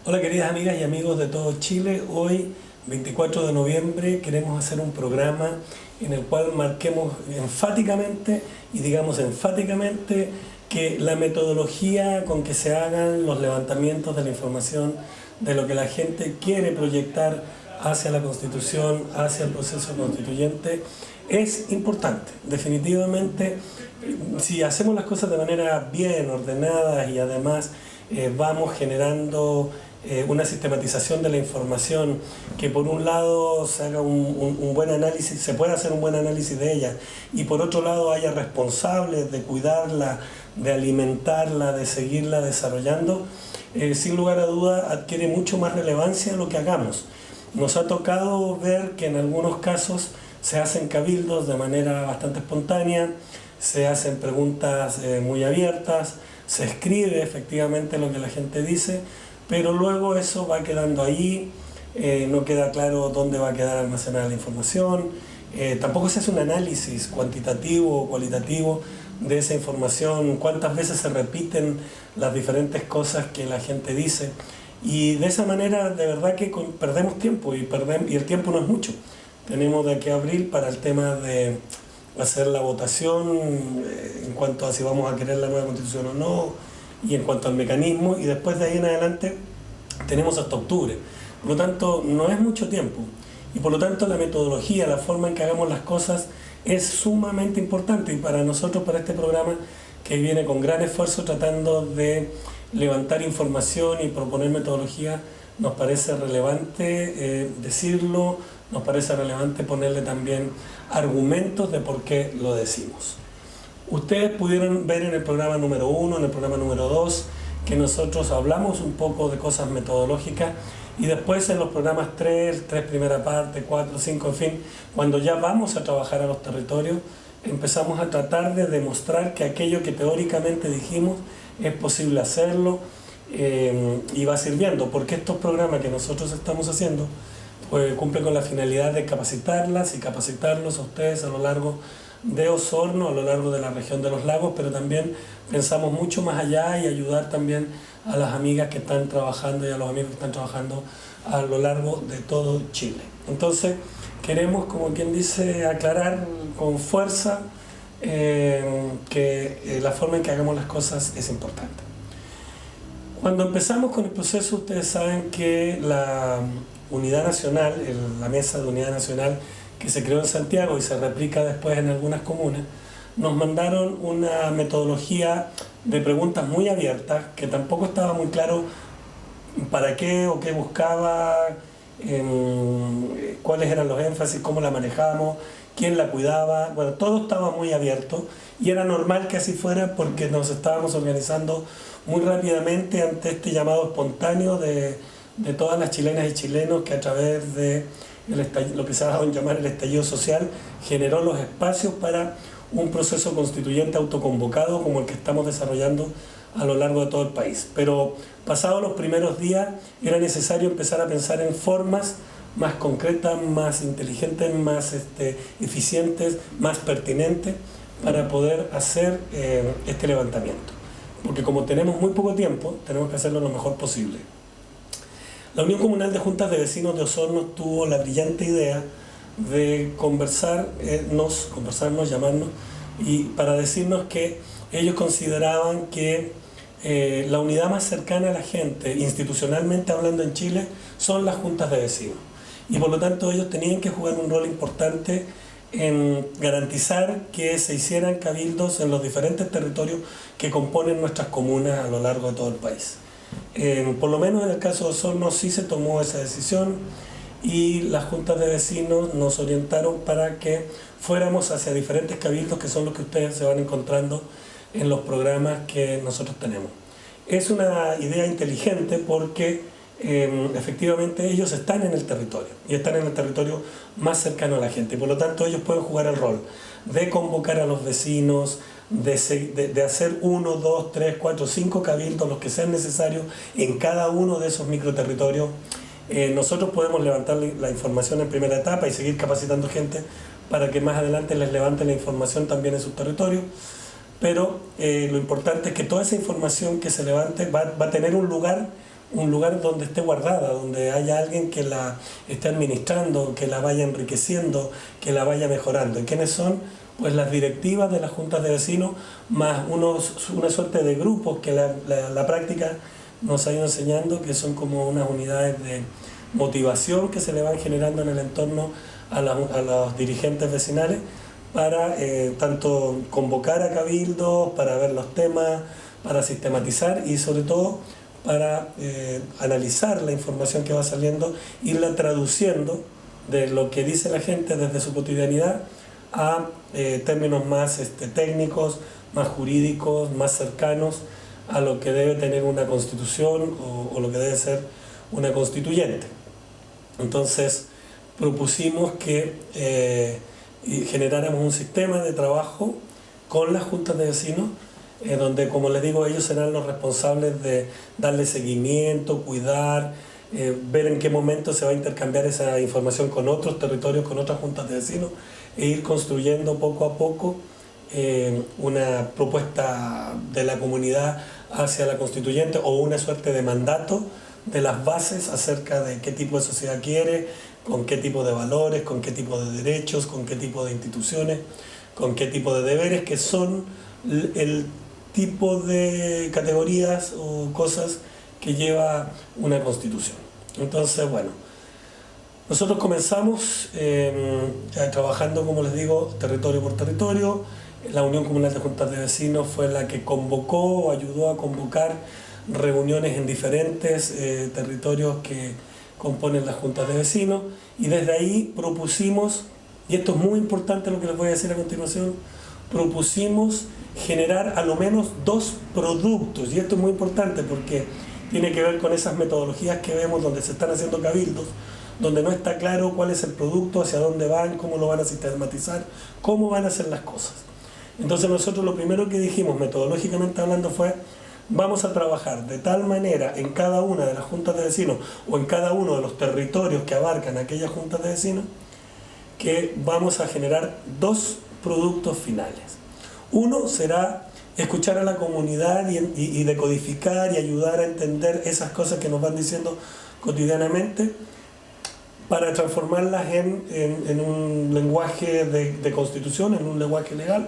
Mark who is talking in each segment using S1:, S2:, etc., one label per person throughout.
S1: Hola queridas amigas y amigos de todo Chile. Hoy, 24 de noviembre, queremos hacer un programa en el cual marquemos enfáticamente y digamos enfáticamente que la metodología con que se hagan los levantamientos de la información de lo que la gente quiere proyectar hacia la Constitución, hacia el proceso constituyente, es importante. Definitivamente, si hacemos las cosas de manera bien ordenadas y además vamos generando una sistematización de la información, que por un lado se haga un buen análisis, se pueda hacer un buen análisis de ella, y por otro lado haya responsables de cuidarla, de alimentarla, de seguirla desarrollando, sin lugar a duda adquiere mucho más relevancia lo que hagamos. Nos ha tocado ver que en algunos casos se hacen cabildos de manera bastante espontánea, se hacen preguntas muy abiertas, se escribe efectivamente lo que la gente dice, pero luego eso va quedando ahí, no queda claro dónde va a quedar almacenada la información, tampoco se hace un análisis cuantitativo o cualitativo de esa información, cuántas veces se repiten las diferentes cosas que la gente dice, y de esa manera de verdad que perdemos tiempo, y el tiempo no es mucho. Tenemos de aquí a abril para el tema de hacer la votación en cuanto a si vamos a querer la nueva Constitución o no, y en cuanto al mecanismo, y después de ahí en adelante tenemos hasta octubre. Por lo tanto, no es mucho tiempo, y por lo tanto la metodología, la forma en que hagamos las cosas es sumamente importante, y para nosotros, para este programa que viene con gran esfuerzo tratando de levantar información y proponer metodología, nos parece relevante decirlo, nos parece relevante ponerle también argumentos de por qué lo decimos. Ustedes pudieron ver en el programa número 1, en el programa número 2, que nosotros hablamos un poco de cosas metodológicas, y después en los programas 3 primera parte, 4, 5, en fin, cuando ya vamos a trabajar a los territorios, empezamos a tratar de demostrar que aquello que teóricamente dijimos es posible hacerlo, y va sirviendo, porque estos programas que nosotros estamos haciendo pues cumplen con la finalidad de capacitarlas y capacitarlos a ustedes a lo largo de Osorno, a lo largo de la región de los lagos, pero también pensamos mucho más allá y ayudar también a las amigas que están trabajando y a los amigos que están trabajando a lo largo de todo Chile. Entonces queremos, como quien dice, aclarar con fuerza que la forma en que hagamos las cosas es importante. Cuando empezamos con el proceso, ustedes saben que la Unidad Nacional, la Mesa de Unidad Nacional que se creó en Santiago y se replica después en algunas comunas, nos mandaron una metodología de preguntas muy abiertas, que tampoco estaba muy claro para qué o qué buscaba, cuáles eran los énfasis, cómo la manejábamos, quién la cuidaba. Bueno, todo estaba muy abierto y era normal que así fuera, porque nos estábamos organizando muy rápidamente ante este llamado espontáneo de todas las chilenas y chilenos que a través de lo que se ha dado en llamar el estallido social generó los espacios para un proceso constituyente autoconvocado como el que estamos desarrollando a lo largo de todo el país. Pero pasados los primeros días era necesario empezar a pensar en formas más concretas, más inteligentes, más eficientes, más pertinentes para poder hacer este levantamiento. Porque como tenemos muy poco tiempo, tenemos que hacerlo lo mejor posible. La Unión Comunal de Juntas de Vecinos de Osorno tuvo la brillante idea de conversarnos, llamarnos, y para decirnos que ellos consideraban que la unidad más cercana a la gente, institucionalmente hablando en Chile, son las juntas de vecinos. Y por lo tanto ellos tenían que jugar un rol importante en garantizar que se hicieran cabildos en los diferentes territorios que componen nuestras comunas a lo largo de todo el país. Por lo menos en el caso de Osorno sí se tomó esa decisión, y las juntas de vecinos nos orientaron para que fuéramos hacia diferentes cabildos, que son los que ustedes se van encontrando en los programas que nosotros tenemos. Es una idea inteligente porque efectivamente ellos están en el territorio, y están en el territorio más cercano a la gente, y por lo tanto ellos pueden jugar el rol de convocar a los vecinos, de hacer 1, 2, 3, 4, 5 cabildos, los que sean necesarios en cada uno de esos microterritorios. Nosotros podemos levantar la información en primera etapa y seguir capacitando gente para que más adelante les levante la información también en sus territorios, pero lo importante es que toda esa información que se levante va a tener un lugar un lugar donde esté guardada, donde haya alguien que la esté administrando, que la vaya enriqueciendo, que la vaya mejorando. ¿Y quiénes son? Pues las directivas de las juntas de vecinos, más una suerte de grupos que la práctica nos ha ido enseñando, que son como unas unidades de motivación que se le van generando en el entorno a los dirigentes vecinales para tanto convocar a cabildos, para ver los temas, para sistematizar y sobre todo para analizar la información que va saliendo, irla traduciendo de lo que dice la gente desde su cotidianidad a términos más técnicos, más jurídicos, más cercanos a lo que debe tener una constitución o lo que debe ser una constituyente. Entonces propusimos que generáramos un sistema de trabajo con las juntas de vecinos, donde, como les digo, ellos serán los responsables de darle seguimiento, cuidar, ver en qué momento se va a intercambiar esa información con otros territorios, con otras juntas de vecinos, e ir construyendo poco a poco una propuesta de la comunidad hacia la constituyente o una suerte de mandato de las bases acerca de qué tipo de sociedad quiere, con qué tipo de valores, con qué tipo de derechos, con qué tipo de instituciones, con qué tipo de deberes, que son el tipo de categorías o cosas que lleva una constitución. Entonces, bueno, nosotros comenzamos trabajando, como les digo, territorio por territorio. La Unión Comunal de Juntas de Vecinos fue la que convocó o ayudó a convocar reuniones en diferentes territorios que componen las juntas de vecinos, y desde ahí propusimos, y esto es muy importante lo que les voy a decir a continuación, propusimos generar a lo menos 2 productos, y esto es muy importante porque tiene que ver con esas metodologías que vemos donde se están haciendo cabildos, donde no está claro cuál es el producto, hacia dónde van, cómo lo van a sistematizar, cómo van a hacer las cosas. Entonces nosotros lo primero que dijimos, metodológicamente hablando, fue: vamos a trabajar de tal manera en cada una de las juntas de vecinos o en cada uno de los territorios que abarcan aquellas juntas de vecinos, que vamos a generar 2 productos finales. Uno será escuchar a la comunidad y decodificar y ayudar a entender esas cosas que nos van diciendo cotidianamente, para transformarlas en un lenguaje de constitución, en un lenguaje legal,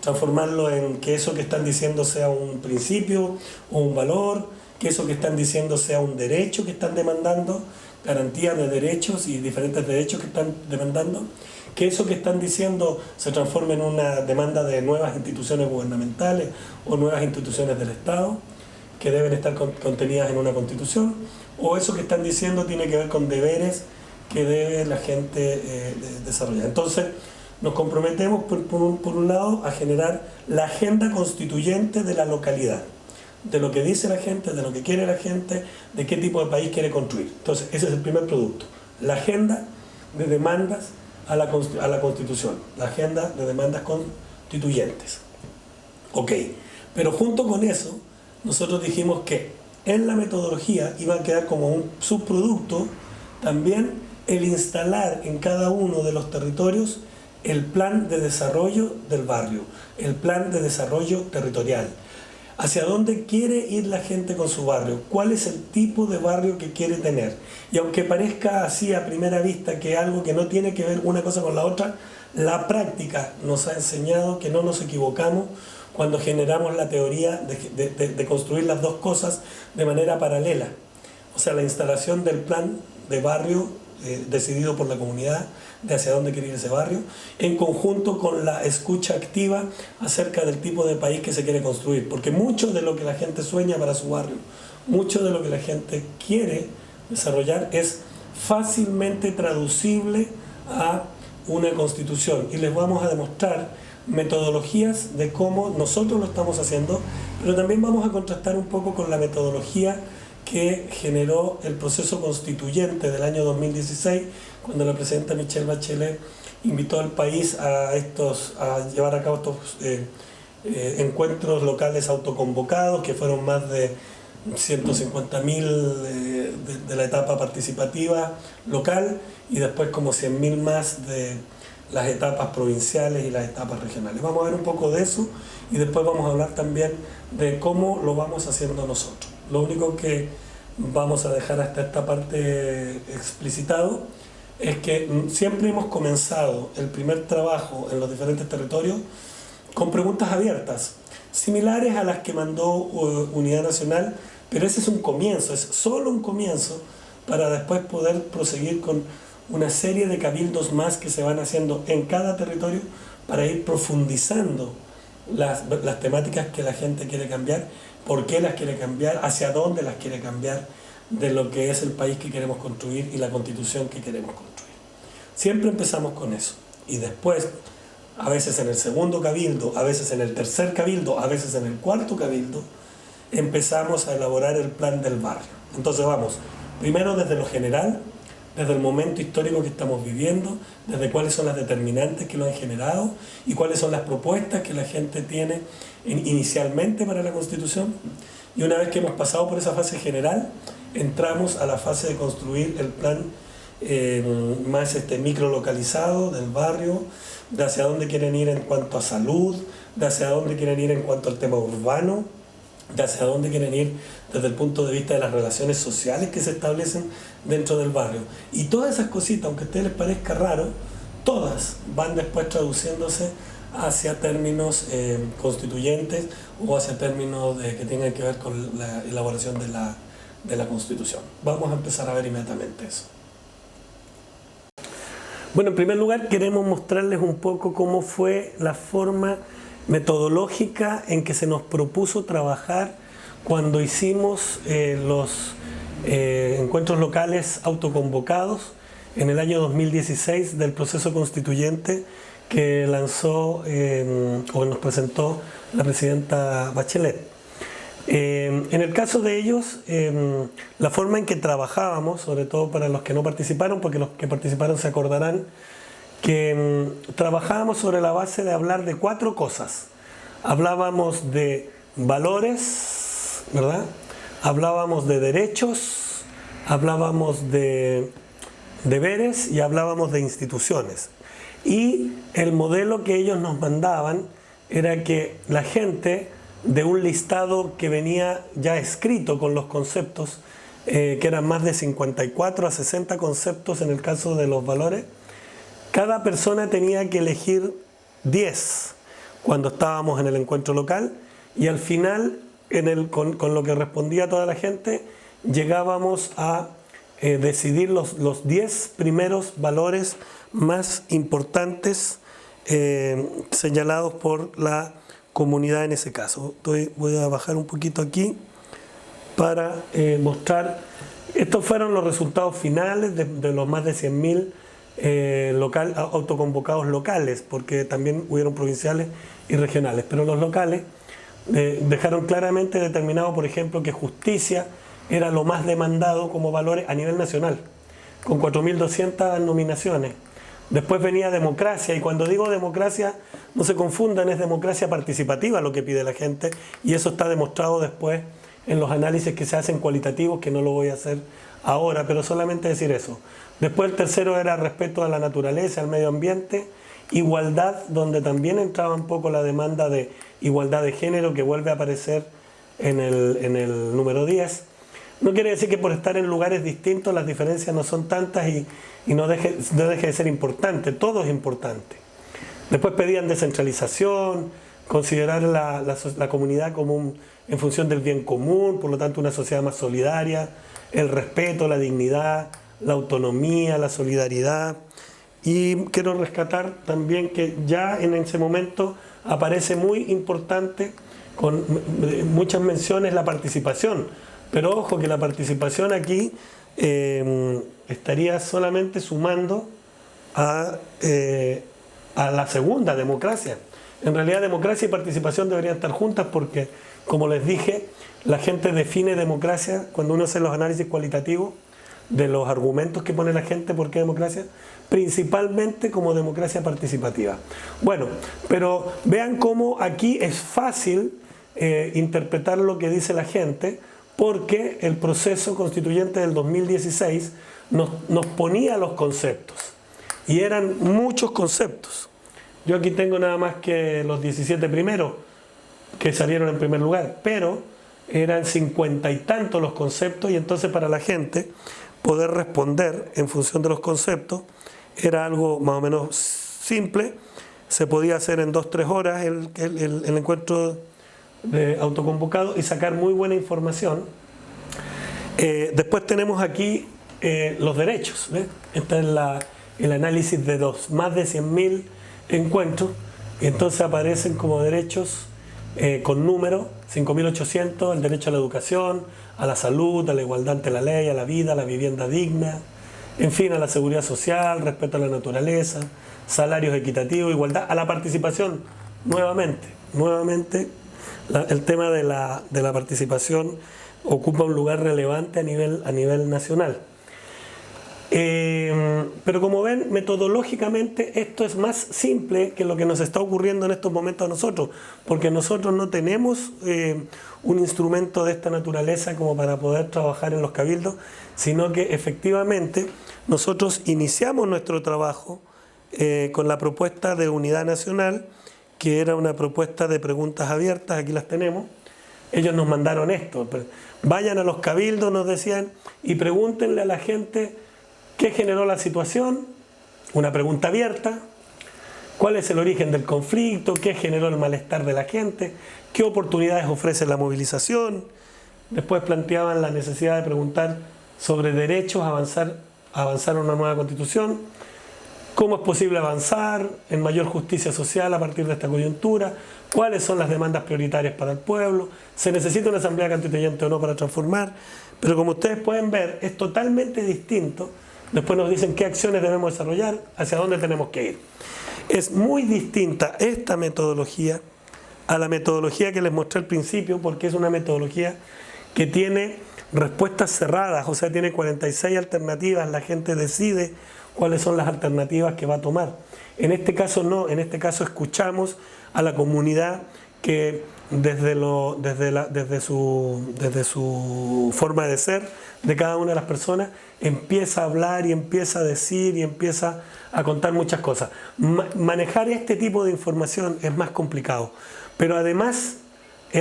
S1: transformarlo en que eso que están diciendo sea un principio o un valor, que eso que están diciendo sea un derecho que están demandando, garantías de derechos y diferentes derechos que están demandando, que eso que están diciendo se transforme en una demanda de nuevas instituciones gubernamentales o nuevas instituciones del Estado que deben estar contenidas en una constitución, o eso que están diciendo tiene que ver con deberes que debe la gente desarrollar. Entonces nos comprometemos por un lado a generar la agenda constituyente de la localidad, de lo que dice la gente, de lo que quiere la gente, de qué tipo de país quiere construir. Entonces ese es el primer producto, la agenda de demandas a la Constitución, la agenda de demandas constituyentes. Ok, pero junto con eso nosotros dijimos que en la metodología iba a quedar como un subproducto también el instalar en cada uno de los territorios el plan de desarrollo del barrio, el plan de desarrollo territorial. ¿Hacia dónde quiere ir la gente con su barrio? ¿Cuál es el tipo de barrio que quiere tener? Y aunque parezca así a primera vista que algo que no tiene que ver una cosa con la otra, la práctica nos ha enseñado que no nos equivocamos cuando generamos la teoría de construir las dos cosas de manera paralela. O sea, la instalación del plan de barrio decidido por la comunidad, de hacia dónde quiere ir ese barrio, en conjunto con la escucha activa acerca del tipo de país que se quiere construir, porque mucho de lo que la gente sueña para su barrio, mucho de lo que la gente quiere desarrollar es fácilmente traducible a una constitución, y les vamos a demostrar metodologías de cómo nosotros lo estamos haciendo, pero también vamos a contrastar un poco con la metodología que generó el proceso constituyente del año 2016, cuando la presidenta Michelle Bachelet invitó al país a llevar a cabo estos encuentros locales autoconvocados, que fueron más de 150.000 de la etapa participativa local, y después como 100.000 más de las etapas provinciales y las etapas regionales. Vamos a ver un poco de eso, y después vamos a hablar también de cómo lo vamos haciendo nosotros. Lo único que vamos a dejar hasta esta parte explicitado, es que siempre hemos comenzado el primer trabajo en los diferentes territorios con preguntas abiertas, similares a las que mandó Unidad Nacional, pero ese es un comienzo, es solo un comienzo para después poder proseguir con una serie de cabildos más que se van haciendo en cada territorio para ir profundizando las temáticas que la gente quiere cambiar, por qué las quiere cambiar, hacia dónde las quiere cambiar, de lo que es el país que queremos construir y la constitución que queremos construir. Siempre empezamos con eso y después, a veces en el segundo cabildo, a veces en el tercer cabildo, a veces en el cuarto cabildo, empezamos a elaborar el plan del barrio. Entonces vamos, primero desde lo general, desde el momento histórico que estamos viviendo, desde cuáles son las determinantes que lo han generado y cuáles son las propuestas que la gente tiene inicialmente para la Constitución. Y una vez que hemos pasado por esa fase general, entramos a la fase de construir el plan más micro localizado del barrio, de hacia dónde quieren ir en cuanto a salud, de hacia dónde quieren ir en cuanto al tema urbano, de hacia dónde quieren ir desde el punto de vista de las relaciones sociales que se establecen dentro del barrio. Y todas esas cositas, aunque a ustedes les parezca raro, todas van después traduciéndose hacia términos constituyentes o hacia términos que tengan que ver con la elaboración de la Constitución. Vamos a empezar a ver inmediatamente eso. Bueno, en primer lugar queremos mostrarles un poco cómo fue la forma metodológica en que se nos propuso trabajar cuando hicimos los encuentros locales autoconvocados en el año 2016 del proceso constituyente que lanzó o nos presentó la presidenta Bachelet. En el caso de ellos, la forma en que trabajábamos, sobre todo para los que no participaron, porque los que participaron se acordarán, que trabajábamos sobre la base de hablar de 4 cosas. Hablábamos de valores, ¿verdad? Hablábamos de derechos, hablábamos de deberes y hablábamos de instituciones. Y el modelo que ellos nos mandaban era que la gente, de un listado que venía ya escrito con los conceptos, que eran más de 54 a 60 conceptos en el caso de los valores, cada persona tenía que elegir 10 cuando estábamos en el encuentro local y al final, con lo que respondía toda la gente, llegábamos a decidir los 10 primeros valores más importantes señalados por la comunidad en ese caso. Voy a bajar un poquito aquí para mostrar. Estos fueron los resultados finales de los más de 100.000 autoconvocados locales, porque también hubieron provinciales y regionales, pero los locales dejaron claramente determinado, por ejemplo, que justicia era lo más demandado como valores a nivel nacional, con 4.200 nominaciones. Después venía democracia, y cuando digo democracia, no se confundan, es democracia participativa lo que pide la gente, y eso está demostrado después en los análisis que se hacen cualitativos, que no lo voy a hacer ahora, pero solamente decir eso. Después el tercero era respeto a la naturaleza, al medio ambiente, igualdad, donde también entraba un poco la demanda de igualdad de género, que vuelve a aparecer en el número 10. No quiere decir que por estar en lugares distintos las diferencias no son tantas y no deje de ser importante, todo es importante. Después pedían descentralización, considerar la comunidad como en función del bien común, por lo tanto una sociedad más solidaria, el respeto, la dignidad, la autonomía, la solidaridad. Y quiero rescatar también que ya en ese momento aparece muy importante, con muchas menciones, la participación. Pero ojo que la participación aquí estaría solamente sumando a la segunda, democracia. En realidad democracia y participación deberían estar juntas porque, como les dije, la gente define democracia cuando uno hace los análisis cualitativos de los argumentos que pone la gente por qué democracia, principalmente como democracia participativa. Bueno, pero vean cómo aquí es fácil interpretar lo que dice la gente, porque el proceso constituyente del 2016 nos ponía los conceptos, y eran muchos conceptos. Yo aquí tengo nada más que los 17 primeros que salieron en primer lugar, pero eran 50 y tantos los conceptos, y entonces para la gente poder responder en función de los conceptos era algo más o menos simple. Se podía hacer en 2-3 horas el encuentro de autoconvocado y sacar muy buena información. Después tenemos aquí los derechos, ¿ves? Este es el análisis de más de 100.000 encuentros, y entonces aparecen como derechos con número, 5.800, el derecho a la educación, a la salud, a la igualdad ante la ley, a la vida, a la vivienda digna, en fin, a la seguridad social, respeto a la naturaleza, salarios equitativos, igualdad, a la participación. Nuevamente, el tema de la participación ocupa un lugar relevante a nivel nacional. Pero como ven, metodológicamente esto es más simple que lo que nos está ocurriendo en estos momentos a nosotros, porque nosotros no tenemos un instrumento de esta naturaleza como para poder trabajar en los cabildos, sino que efectivamente nosotros iniciamos nuestro trabajo con la propuesta de Unidad Nacional, que era una propuesta de preguntas abiertas. Aquí las tenemos. Ellos nos mandaron esto: vayan a los cabildos, nos decían, y pregúntenle a la gente qué generó la situación, una pregunta abierta, cuál es el origen del conflicto, qué generó el malestar de la gente, qué oportunidades ofrece la movilización. Después planteaban la necesidad de preguntar sobre derechos, avanzar a una nueva constitución, cómo es posible avanzar en mayor justicia social a partir de esta coyuntura, cuáles son las demandas prioritarias para el pueblo, se necesita una asamblea constituyente o no para transformar. Pero como ustedes pueden ver, es totalmente distinto. Después nos dicen qué acciones debemos desarrollar, hacia dónde tenemos que ir. Es muy distinta esta metodología a la metodología que les mostré al principio, porque es una metodología que tiene respuestas cerradas, o sea, tiene 46 alternativas, la gente decide cuáles son las alternativas que va a tomar. En este caso no, en este caso escuchamos a la comunidad que desde su forma de ser, de cada una de las personas, empieza a hablar y empieza a decir y empieza a contar muchas cosas. Manejar este tipo de información es más complicado, pero además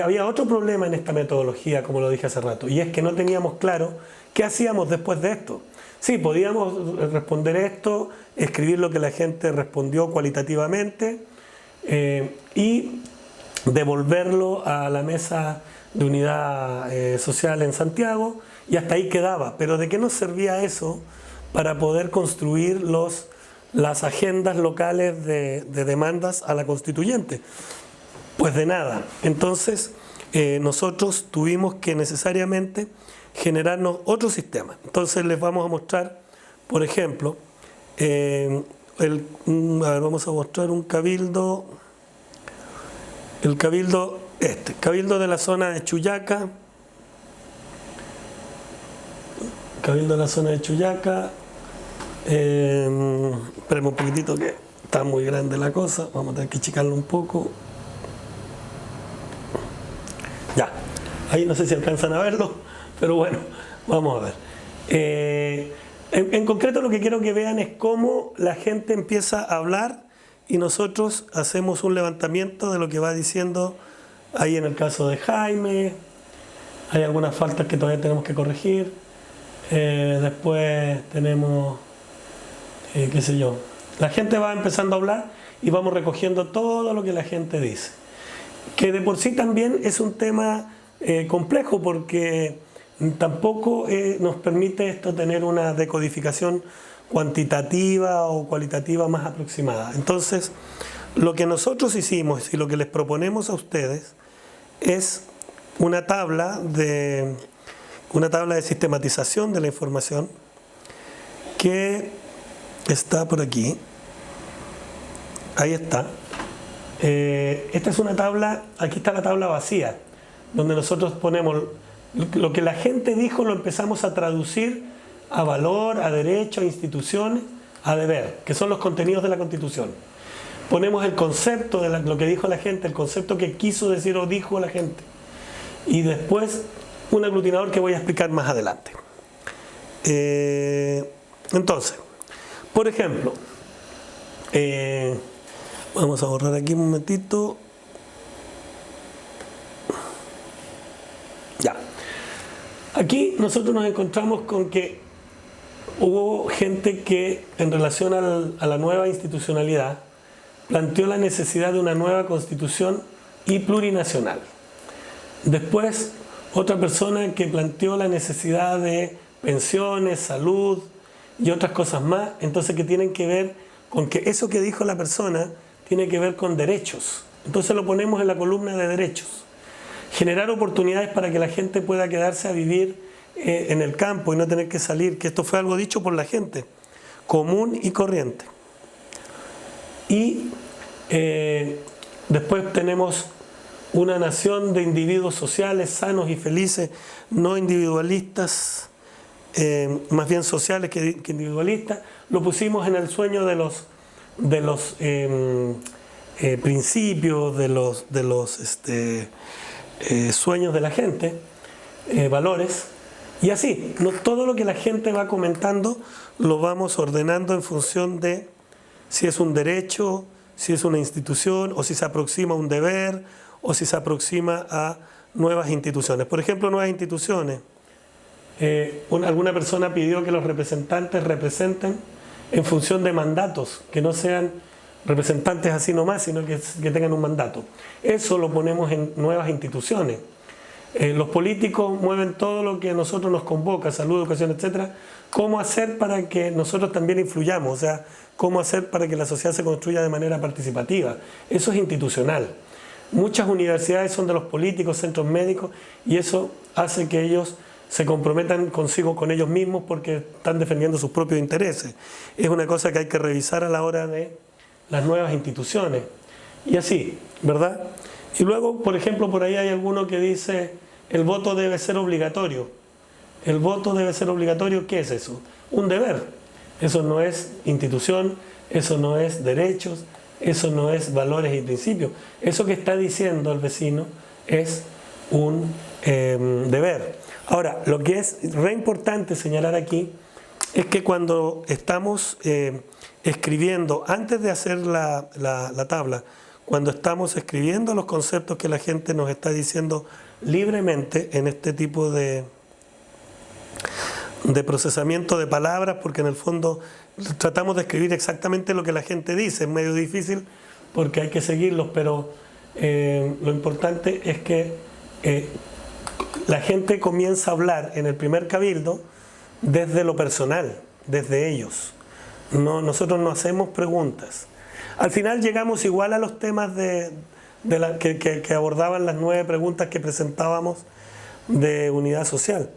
S1: había otro problema en esta metodología, como lo dije hace rato, y es que no teníamos claro qué hacíamos después de esto. Sí, podíamos responder esto, escribir lo que la gente respondió cualitativamente y devolverlo a la mesa de unidad social en Santiago, y hasta ahí quedaba. Pero ¿de qué nos servía eso para poder construir las agendas locales de demandas a la constituyente? Pues de nada. Entonces nosotros tuvimos que necesariamente generarnos otro sistema. Entonces les vamos a mostrar, por ejemplo, vamos a mostrar un cabildo, el cabildo cabildo de la zona de Chuyaca, cabildo de la zona de Chuyaca. Esperemos un poquitito que está muy grande la cosa, vamos a tener que achicarlo un poco. Ya, ahí no sé si alcanzan a verlo, pero bueno, vamos a ver. En concreto lo que quiero que vean es cómo la gente empieza a hablar y nosotros hacemos un levantamiento de lo que va diciendo. Ahí en el caso de Jaime hay algunas faltas que todavía tenemos que corregir. Después tenemos, qué sé yo, la gente va empezando a hablar y vamos recogiendo todo lo que la gente dice, que de por sí también es un tema complejo, porque tampoco nos permite esto tener una decodificación cuantitativa o cualitativa más aproximada. Entonces, lo que nosotros hicimos y lo que les proponemos a ustedes es una tabla de sistematización de la información que está por aquí. Ahí está. Esta es una tabla, aquí está la tabla vacía, donde nosotros ponemos lo que la gente dijo, lo empezamos a traducir a valor, a derecho, a instituciones, a deber, que son los contenidos de la Constitución. Ponemos el concepto de lo que dijo la gente, el concepto que quiso decir o dijo la gente, y después un aglutinador que voy a explicar más adelante. Entonces, por ejemplo, vamos a borrar aquí un momentito. Aquí nosotros nos encontramos con que hubo gente que, en relación a la nueva institucionalidad, planteó la necesidad de una nueva constitución y plurinacional. Después, otra persona que planteó la necesidad de pensiones, salud y otras cosas más, entonces que tienen que ver con que eso que dijo la persona tiene que ver con derechos. Entonces lo ponemos en la columna de derechos. Generar oportunidades para que la gente pueda quedarse a vivir en el campo y no tener que salir, que esto fue algo dicho por la gente, común y corriente. Y después tenemos una nación de individuos sociales, sanos y felices, no individualistas, más bien sociales que individualistas. Lo pusimos en el sueño de los principios, de los sueños de la gente, valores. Y así, todo lo que la gente va comentando lo vamos ordenando en función de si es un derecho, si es una institución, o si se aproxima a un deber, o si se aproxima a nuevas instituciones. Por ejemplo, nuevas instituciones. Alguna persona pidió que los representantes representen en función de mandatos, que no sean representantes así nomás, sino que tengan un mandato. Eso lo ponemos en nuevas instituciones. Los políticos mueven todo lo que a nosotros nos convoca, salud, educación, etcétera. ¿Cómo hacer para que nosotros también influyamos? O sea, ¿cómo hacer para que la sociedad se construya de manera participativa? Eso es institucional. Muchas universidades son de los políticos, centros médicos, y eso hace que ellos se comprometan consigo con ellos mismos porque están defendiendo sus propios intereses. Es una cosa que hay que revisar a la hora de las nuevas instituciones. Y así, ¿verdad? Y luego, por ejemplo, por ahí hay alguno que dice el voto debe ser obligatorio. El voto debe ser obligatorio, ¿qué es eso? Un deber. Eso no es institución, eso no es derechos, eso no es valores y principios. Eso que está diciendo el vecino es un deber. Ahora, lo que es re importante señalar aquí es que cuando estamos escribiendo, antes de hacer la tabla, cuando estamos escribiendo los conceptos que la gente nos está diciendo libremente en este tipo de procesamiento de palabras, porque en el fondo tratamos de escribir exactamente lo que la gente dice. Es medio difícil porque hay que seguirlos, pero lo importante es que la gente comienza a hablar en el primer cabildo desde lo personal, desde ellos. Nosotros no hacemos preguntas. Al final llegamos igual a los temas que abordaban las 9 preguntas que presentábamos de unidad social,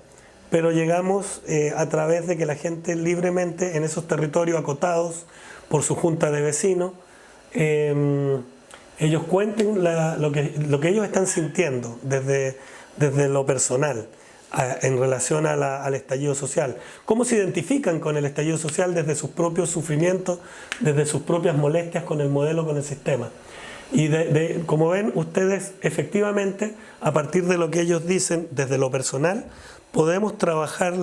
S1: pero llegamos a través de que la gente libremente en esos territorios acotados por su junta de vecinos, ellos cuenten lo que ellos están sintiendo desde lo personal en relación al estallido social. ¿Cómo se identifican con el estallido social desde sus propios sufrimientos, desde sus propias molestias con el modelo, con el sistema? Y como ven ustedes, efectivamente, a partir de lo que ellos dicen desde lo personal, podemos trabajar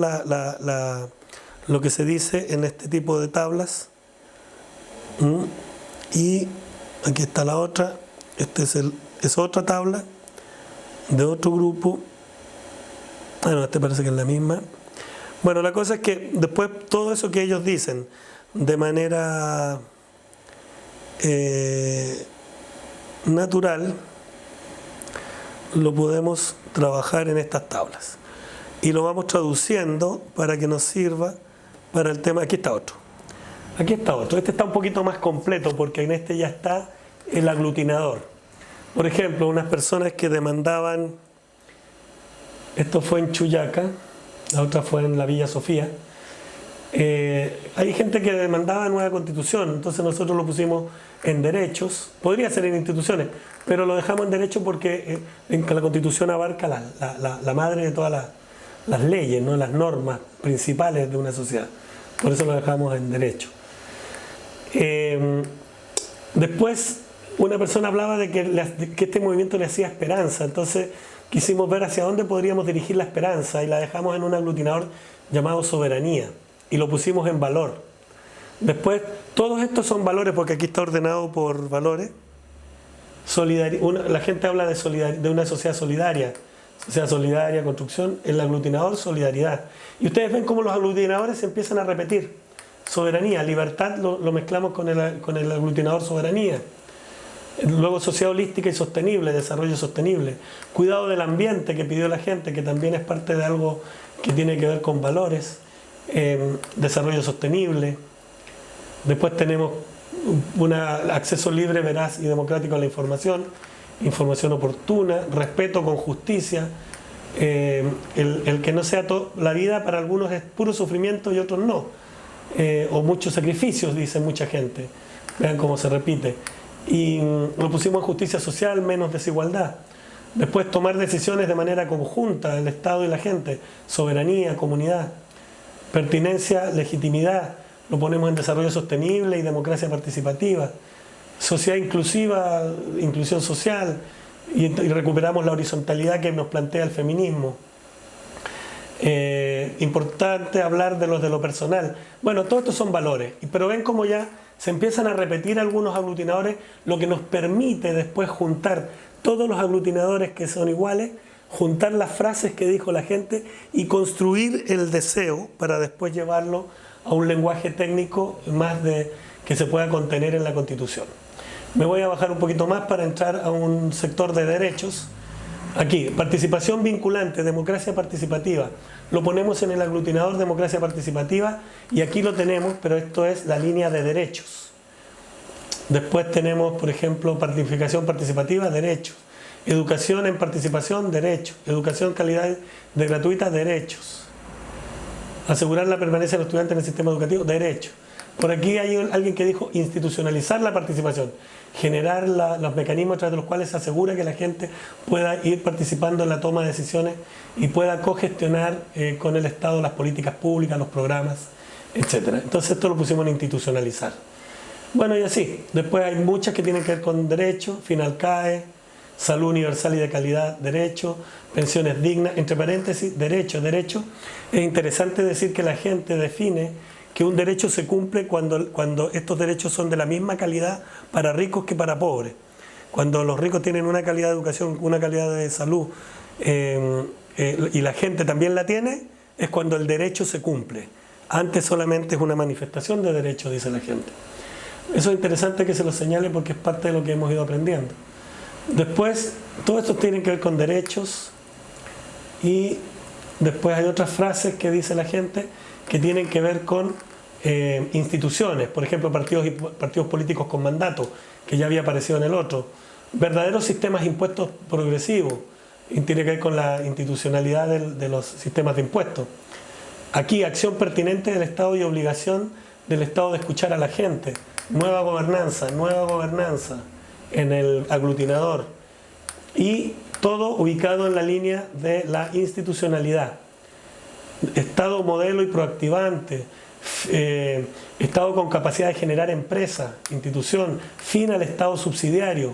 S1: lo que se dice en este tipo de tablas. Y aquí está la otra. Es otra tabla de otro grupo. Bueno, este parece que es la misma. Bueno, la cosa es que después todo eso que ellos dicen de manera natural lo podemos trabajar en estas tablas y lo vamos traduciendo para que nos sirva para el tema. Aquí está otro. Aquí está otro. Este está un poquito más completo porque en este ya está el aglutinador. Por ejemplo, unas personas que demandaban, esto fue en Chuyaca, la otra fue en la Villa Sofía. Hay gente que demandaba nueva constitución, entonces nosotros lo pusimos en derechos, podría ser en instituciones, pero lo dejamos en derechos porque la constitución abarca la madre de todas las leyes, ¿no? Las normas principales de una sociedad, por eso lo dejamos en derechos. Después una persona hablaba de que este movimiento le hacía esperanza, entonces quisimos ver hacia dónde podríamos dirigir la esperanza y la dejamos en un aglutinador llamado soberanía y lo pusimos en valor. Después, todos estos son valores porque aquí está ordenado por valores. La gente habla de una sociedad solidaria, sociedad solidaria, construcción, el aglutinador, solidaridad. Y ustedes ven cómo los aglutinadores se empiezan a repetir. Soberanía, libertad lo mezclamos con el aglutinador soberanía. Luego sociedad holística y sostenible, desarrollo sostenible. Cuidado del ambiente que pidió la gente, que también es parte de algo que tiene que ver con valores. Desarrollo sostenible. Después tenemos acceso libre, veraz y democrático a la información. Información oportuna, respeto con justicia. El que no sea la vida para algunos es puro sufrimiento y otros no. O muchos sacrificios, dice mucha gente. Vean cómo se repite. Y lo pusimos en justicia social, menos desigualdad. Después tomar decisiones de manera conjunta, el Estado y la gente. Soberanía, comunidad. Pertinencia, legitimidad. Lo ponemos en desarrollo sostenible y democracia participativa. Sociedad inclusiva, inclusión social. Y recuperamos la horizontalidad que nos plantea el feminismo. Importante hablar de lo personal. Bueno, todos estos son valores, pero ven cómo ya se empiezan a repetir algunos aglutinadores, lo que nos permite después juntar todos los aglutinadores que son iguales, juntar las frases que dijo la gente y construir el deseo para después llevarlo a un lenguaje técnico más que se pueda contener en la Constitución. Me voy a bajar un poquito más para entrar a un sector de derechos. Aquí, participación vinculante, democracia participativa. Lo ponemos en el aglutinador democracia participativa y aquí lo tenemos, pero esto es la línea de derechos. Después tenemos, por ejemplo, planificación participativa, derechos. Educación en participación, derechos. Educación calidad de gratuita, derechos. Asegurar la permanencia de los estudiantes en el sistema educativo, derechos. Por aquí hay alguien que dijo institucionalizar la participación, generar los mecanismos a través de los cuales se asegura que la gente pueda ir participando en la toma de decisiones y pueda cogestionar con el Estado las políticas públicas, los programas, etc. Entonces esto lo pusimos en institucionalizar. Bueno, y así. Después hay muchas que tienen que ver con derechos, FINALCAE, salud universal y de calidad, derecho, pensiones dignas, entre paréntesis, derecho. Es interesante decir que la gente define que un derecho se cumple cuando estos derechos son de la misma calidad para ricos que para pobres. Cuando los ricos tienen una calidad de educación, una calidad de salud y la gente también la tiene, es cuando el derecho se cumple. Antes solamente es una manifestación de derecho, dice la gente. Eso es interesante que se lo señale porque es parte de lo que hemos ido aprendiendo. Después, todo esto tiene que ver con derechos y después hay otras frases que dice la gente que tienen que ver con instituciones, por ejemplo partidos políticos con mandato, que ya había aparecido en el otro, verdaderos sistemas de impuestos progresivos, y tiene que ver con la institucionalidad de los sistemas de impuestos. Aquí, acción pertinente del Estado y obligación del Estado de escuchar a la gente, nueva gobernanza en el aglutinador, y todo ubicado en la línea de la institucionalidad. Estado modelo y proactivante, Estado con capacidad de generar empresa, institución, fin al Estado subsidiario,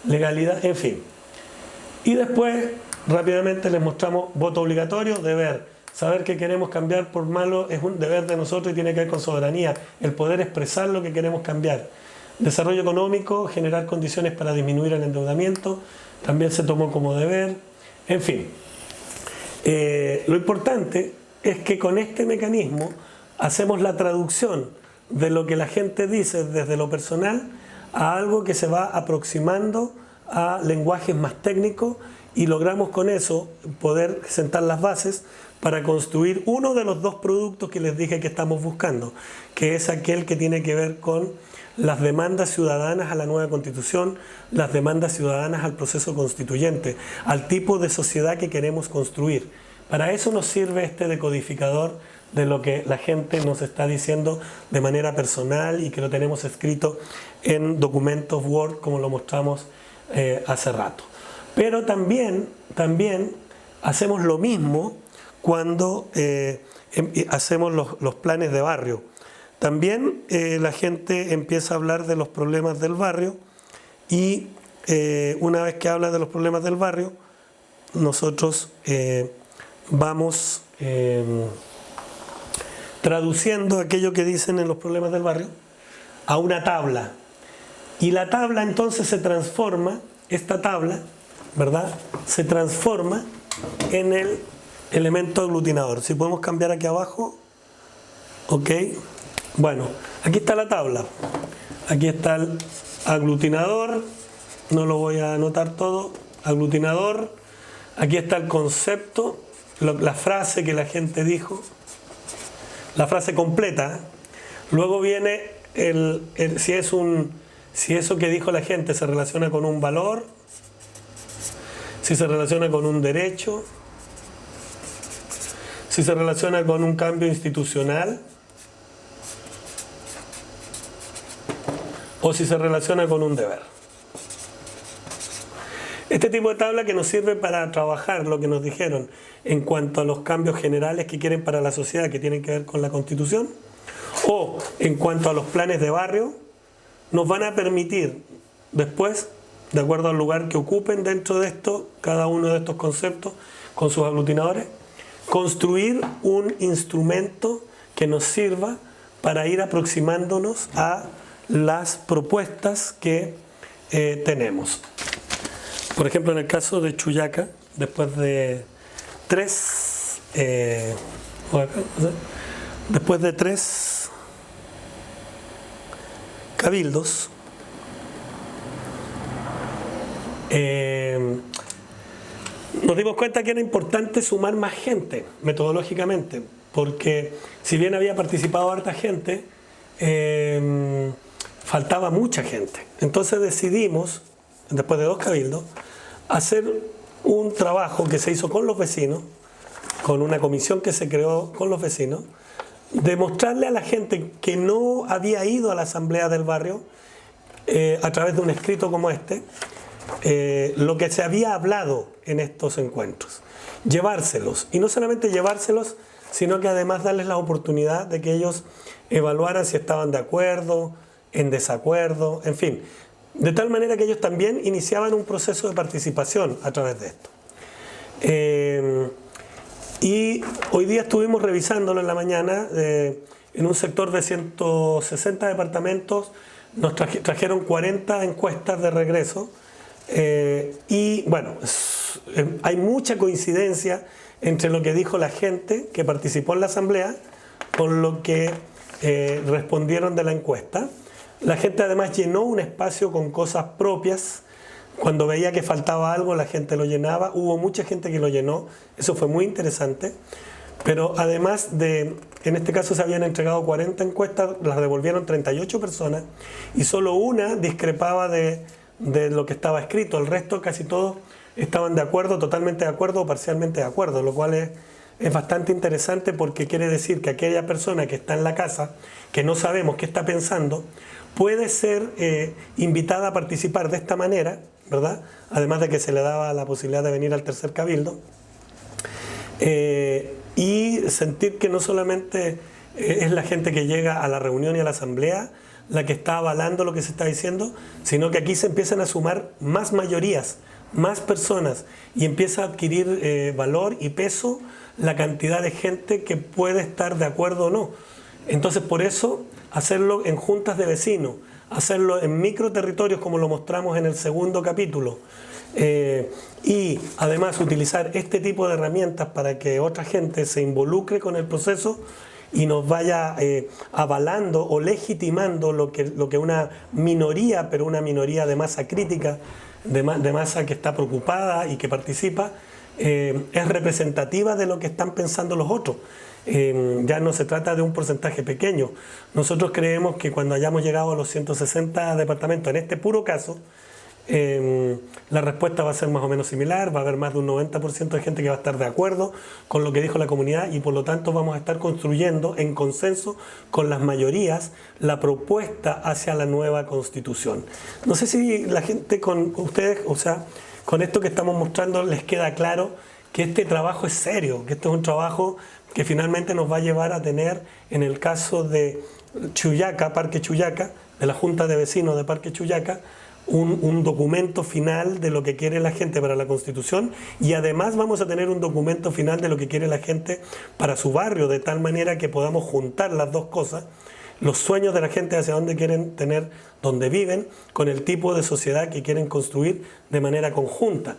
S1: legalidad, en fin. Y después, rápidamente les mostramos voto obligatorio, deber. Saber que queremos cambiar por malo es un deber de nosotros y tiene que ver con soberanía, el poder expresar lo que queremos cambiar. Desarrollo económico, generar condiciones para disminuir el endeudamiento, también se tomó como deber, en fin. Lo importante es que con este mecanismo hacemos la traducción de lo que la gente dice desde lo personal a algo que se va aproximando a lenguajes más técnicos y logramos con eso poder sentar las bases para construir uno de los dos productos que les dije que estamos buscando, que es aquel que tiene que ver con las demandas ciudadanas a la nueva Constitución, las demandas ciudadanas al proceso constituyente, al tipo de sociedad que queremos construir. Para eso nos sirve este decodificador de lo que la gente nos está diciendo de manera personal y que lo tenemos escrito en documentos Word, como lo mostramos hace rato. Pero también hacemos lo mismo cuando hacemos los planes de barrio. También la gente empieza a hablar de los problemas del barrio y una vez que habla de los problemas del barrio, nosotros vamos traduciendo aquello que dicen en los problemas del barrio a una tabla. Y la tabla entonces se transforma, esta tabla, ¿verdad? Se transforma en el elemento aglutinador. Si podemos cambiar aquí abajo, ok. Bueno, aquí está la tabla. Aquí está el aglutinador, no lo voy a anotar todo, aglutinador. Aquí está el concepto, la frase que la gente dijo, la frase completa. Luego viene si eso que dijo la gente se relaciona con un valor, si se relaciona con un derecho, si se relaciona con un cambio institucional, o si se relaciona con un deber. Este tipo de tabla que nos sirve para trabajar lo que nos dijeron en cuanto a los cambios generales que quieren para la sociedad, que tienen que ver con la Constitución, o en cuanto a los planes de barrio, nos van a permitir después, de acuerdo al lugar que ocupen dentro de esto, cada uno de estos conceptos con sus aglutinadores, construir un instrumento que nos sirva para ir aproximándonos a las propuestas que tenemos. Por ejemplo, en el caso de Chuyaca, después de tres cabildos, nos dimos cuenta que era importante sumar más gente metodológicamente, porque si bien había participado harta gente, faltaba mucha gente. Entonces decidimos, después de 2 cabildos, hacer un trabajo que se hizo con los vecinos, con una comisión que se creó con los vecinos, de mostrarle a la gente que no había ido a la asamblea del barrio, a través de un escrito como este, lo que se había hablado en estos encuentros. Llevárselos, y no solamente llevárselos, sino que además darles la oportunidad de que ellos evaluaran si estaban de acuerdo, en desacuerdo, en fin, de tal manera que ellos también iniciaban un proceso de participación a través de esto. Y hoy día estuvimos revisándolo en la mañana, en un sector de 160 departamentos, nos trajeron 40 encuestas de regreso, y bueno, hay mucha coincidencia entre lo que dijo la gente que participó en la asamblea con lo que respondieron de la encuesta. La gente además llenó un espacio con cosas propias. Cuando veía que faltaba algo, la gente lo llenaba. Hubo mucha gente que lo llenó. Eso fue muy interesante. Pero además en este caso se habían entregado 40 encuestas, las devolvieron 38 personas y solo una discrepaba de lo que estaba escrito. El resto, casi todos, estaban de acuerdo, totalmente de acuerdo o parcialmente de acuerdo, lo cual es bastante interesante, porque quiere decir que aquella persona que está en la casa, que no sabemos qué está pensando, puede ser invitada a participar de esta manera, ¿verdad? Además de que se le daba la posibilidad de venir al tercer cabildo, y sentir que no solamente es la gente que llega a la reunión y a la asamblea la que está avalando lo que se está diciendo, sino que aquí se empiezan a sumar más mayorías, más personas, y empieza a adquirir valor y peso la cantidad de gente que puede estar de acuerdo o no. Entonces, por eso, hacerlo en juntas de vecinos, hacerlo en microterritorios como lo mostramos en el segundo capítulo, y además utilizar este tipo de herramientas para que otra gente se involucre con el proceso y nos vaya avalando o legitimando lo que una minoría, pero una minoría de masa crítica, de masa que está preocupada y que participa, es representativa de lo que están pensando los otros. Ya no se trata de un porcentaje pequeño. Nosotros creemos que cuando hayamos llegado a los 160 departamentos, en este puro caso, la respuesta va a ser más o menos similar. Va a haber más de un 90% de gente que va a estar de acuerdo con lo que dijo la comunidad, y por lo tanto vamos a estar construyendo en consenso con las mayorías la propuesta hacia la nueva Constitución. No sé si la gente, con ustedes, o sea, con esto que estamos mostrando, les queda claro que este trabajo es serio, que este es un trabajo que finalmente nos va a llevar a tener, en el caso de Chuyaca, Parque Chuyaca, de la Junta de Vecinos de Parque Chuyaca, un documento final de lo que quiere la gente para la Constitución, y además vamos a tener un documento final de lo que quiere la gente para su barrio, de tal manera que podamos juntar las dos cosas, los sueños de la gente hacia dónde quieren tener, dónde viven, con el tipo de sociedad que quieren construir de manera conjunta.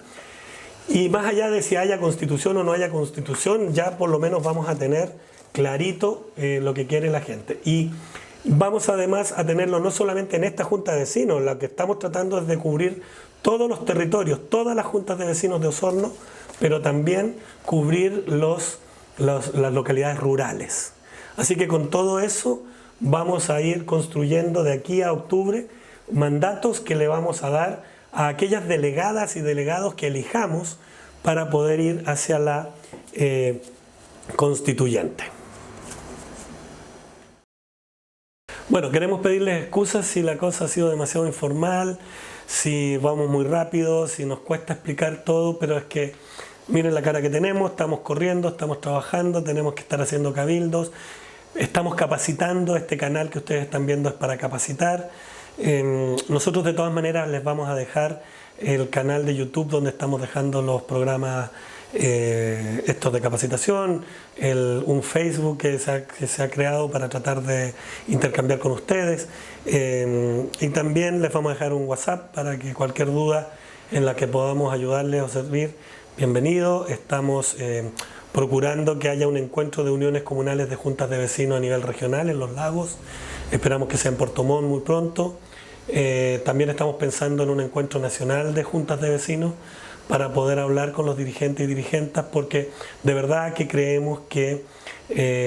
S1: Y más allá de si haya constitución o no haya constitución, ya por lo menos vamos a tener clarito lo que quiere la gente. Y vamos además a tenerlo no solamente en esta Junta de Vecinos, lo que estamos tratando es de cubrir todos los territorios, todas las juntas de vecinos de Osorno, pero también cubrir las localidades rurales. Así que con todo eso vamos a ir construyendo de aquí a octubre mandatos que le vamos a dar a aquellas delegadas y delegados que elijamos para poder ir hacia la constituyente. Bueno, queremos pedirles excusas si la cosa ha sido demasiado informal, si vamos muy rápido, si nos cuesta explicar todo, pero es que miren la cara que tenemos, estamos corriendo, estamos trabajando, tenemos que estar haciendo cabildos, estamos capacitando, este canal que ustedes están viendo es para capacitar. Nosotros de todas maneras les vamos a dejar el canal de YouTube donde estamos dejando los programas estos de capacitación, un Facebook que se ha creado para tratar de intercambiar con ustedes, y también les vamos a dejar un WhatsApp para que cualquier duda en la que podamos ayudarles o servir, bienvenido. Estamos procurando que haya un encuentro de uniones comunales de juntas de vecinos a nivel regional en Los Lagos. Esperamos que sea en Puerto Montt muy pronto. También estamos pensando en un encuentro nacional de juntas de vecinos para poder hablar con los dirigentes y dirigentas, porque de verdad que creemos que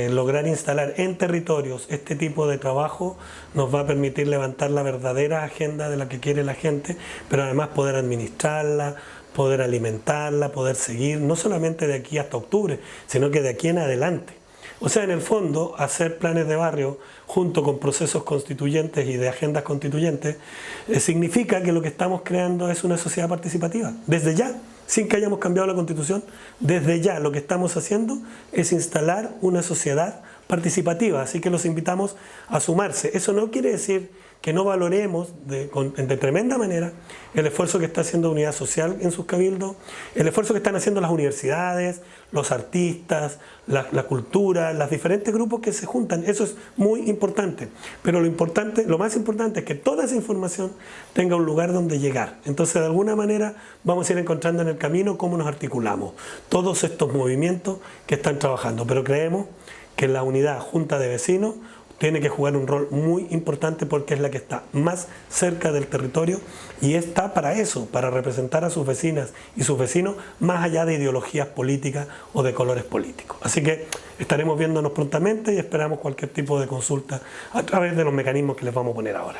S1: lograr instalar en territorios este tipo de trabajo nos va a permitir levantar la verdadera agenda de la que quiere la gente, pero además poder administrarla, poder alimentarla, poder seguir, no solamente de aquí hasta octubre, sino que de aquí en adelante. O sea, en el fondo, hacer planes de barrio junto con procesos constituyentes y de agendas constituyentes significa que lo que estamos creando es una sociedad participativa. Desde ya, sin que hayamos cambiado la Constitución, desde ya lo que estamos haciendo es instalar una sociedad participativa. Así que los invitamos a sumarse. Eso no quiere decir que no valoremos de tremenda manera el esfuerzo que está haciendo Unidad Social en sus cabildos, el esfuerzo que están haciendo las universidades, los artistas, la cultura, los diferentes grupos que se juntan. Eso es muy importante, pero lo más importante es que toda esa información tenga un lugar donde llegar. Entonces, de alguna manera vamos a ir encontrando en el camino cómo nos articulamos todos estos movimientos que están trabajando, pero creemos que la unidad Junta de Vecinos tiene que jugar un rol muy importante porque es la que está más cerca del territorio y está para eso, para representar a sus vecinas y sus vecinos más allá de ideologías políticas o de colores políticos. Así que estaremos viéndonos prontamente y esperamos cualquier tipo de consulta a través de los mecanismos que les vamos a poner ahora.